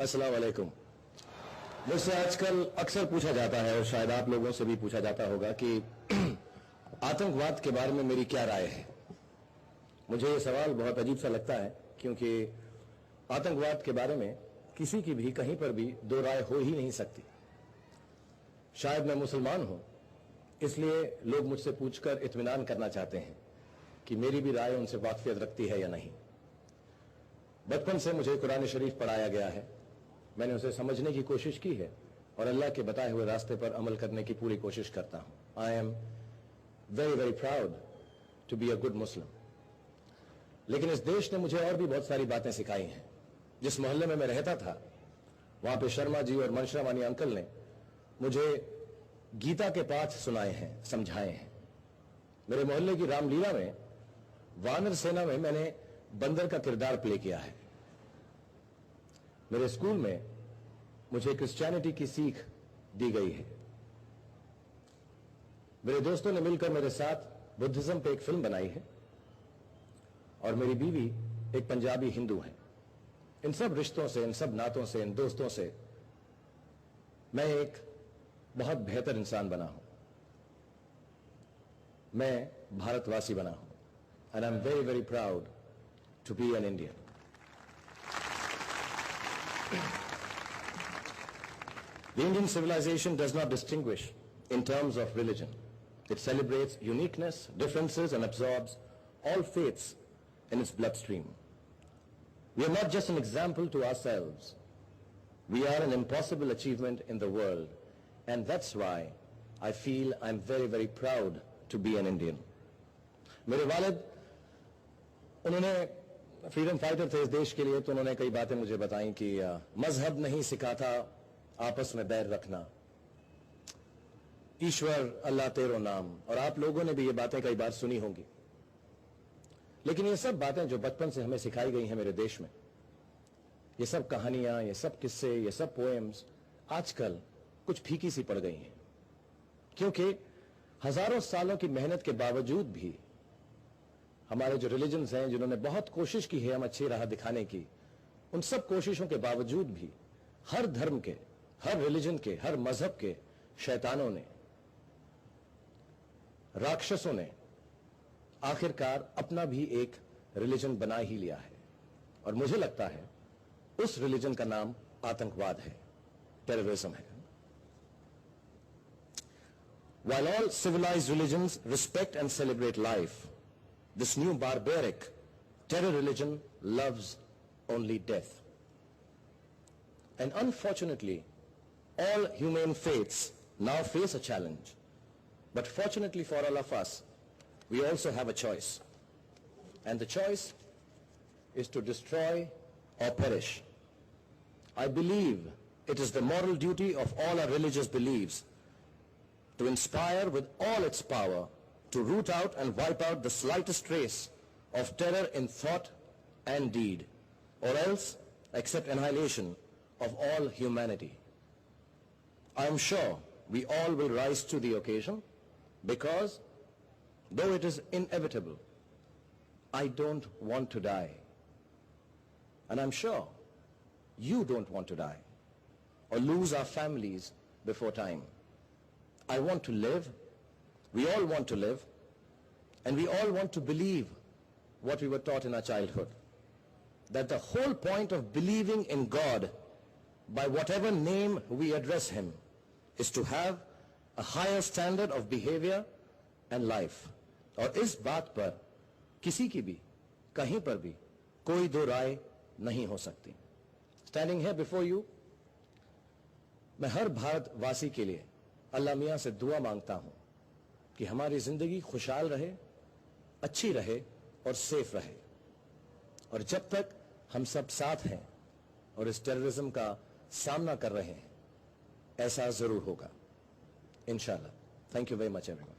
अस्सलाम वालेकुम। मुझसे आजकल अक्सर पूछा जाता है और शायद आप लोगों से भी पूछा जाता होगा कि आतंकवाद के बारे में मेरी क्या राय है। मुझे ये सवाल बहुत अजीब सा लगता है क्योंकि आतंकवाद के बारे में किसी की भी कहीं पर भी दो राय हो ही नहीं सकती। शायद मैं मुसलमान हूं, इसलिए लोग मुझसे पूछकर इत्मीनान करना चाहते हैं कि मेरी भी राय उनसे वाकफियत रखती है या नहीं। बचपन से मुझे कुरान शरीफ पढ़ाया गया है, मैंने उसे समझने की कोशिश की है और अल्लाह के बताए हुए रास्ते पर अमल करने की पूरी कोशिश करता हूं। I am very very proud to be a good Muslim. लेकिन इस देश ने मुझे और भी बहुत सारी बातें सिखाई हैं। जिस मोहल्ले में मैं रहता था, वहां पे शर्मा जी और मनशरावानी अंकल ने मुझे गीता के पाठ सुनाए हैं, समझाए हैं। मेरे मोहल्ले की रामलीला में वानर सेना में मैंने बंदर का किरदार प्ले किया है। मेरे स्कूल में मुझे क्रिश्चियनिटी की सीख दी गई है। मेरे दोस्तों ने मिलकर मेरे साथ बुद्धिज्म पे एक फिल्म बनाई है और मेरी बीवी एक पंजाबी हिंदू है। इन सब रिश्तों से, इन सब नातों से, इन दोस्तों से मैं एक बहुत बेहतर इंसान बना हूं। मैं भारतवासी बना हूं and I am very very proud to be an Indian. The Indian civilization does not distinguish in terms of religion. It celebrates uniqueness, differences, and absorbs all faiths in its bloodstream. We are not just an example to ourselves. We are an impossible achievement in the world, and that's why I feel I'm very, very proud to be an Indian. मेरे वालिद उन्होंने freedom fighter थे इस देश के लिए, तो उन्होंने कई बातें मुझे बताई कि मजहब नहीं सिखाता आपस में बैर रखना, ईश्वर अल्लाह तेरो नाम। और आप लोगों ने भी ये बातें कई बार सुनी होंगी। लेकिन ये सब बातें जो बचपन से हमें सिखाई गई हैं मेरे देश में, ये सब कहानियां, ये सब किस्से, ये सब पोएम्स आजकल कुछ फीकी सी पड़ गई हैं, क्योंकि हजारों सालों की मेहनत के बावजूद भी हमारे जो रिलीजन्स हैं, जिन्होंने बहुत कोशिश की है हम अच्छी राह दिखाने की, उन सब कोशिशों के बावजूद भी हर धर्म के, हर रिलीजन के, हर मजहब के शैतानों ने, राक्षसों ने आखिरकार अपना भी एक रिलीजन बना ही लिया है। और मुझे लगता है उस रिलीजन का नाम आतंकवाद है, टेररिज्म है। While all civilized religions respect and celebrate life, this new barbaric terror religion loves only death. And unfortunately, all humane faiths now face a challenge. But fortunately for all of us, we also have a choice. And the choice is to destroy or perish. I believe it is the moral duty of all our religious beliefs to inspire with all its power to root out and wipe out the slightest trace of terror in thought and deed, or else accept annihilation of all humanity. I am sure we all will rise to the occasion, because though it is inevitable, I don't want to die. And I'm sure you don't want to die or lose our families before time. I want to live, we all want to live, and we all want to believe what we were taught in our childhood, that the whole point of believing in God, by whatever name we address him, is to have a higher standard of behavior and life. और इस बात पर किसी की भी कहीं पर भी कोई दो राय नहीं हो सकती। Standing here before you, मैं हर भारतवासी के लिए अल्लाह मियां से दुआ मांगता हूं कि हमारी जिंदगी खुशहाल रहे, अच्छी रहे और सेफ रहे। और जब तक हम सब साथ हैं और इस टेररिज्म का सामना कर रहे हैं, ऐसा जरूर होगा इंशाल्लाह। Thank you very much everyone.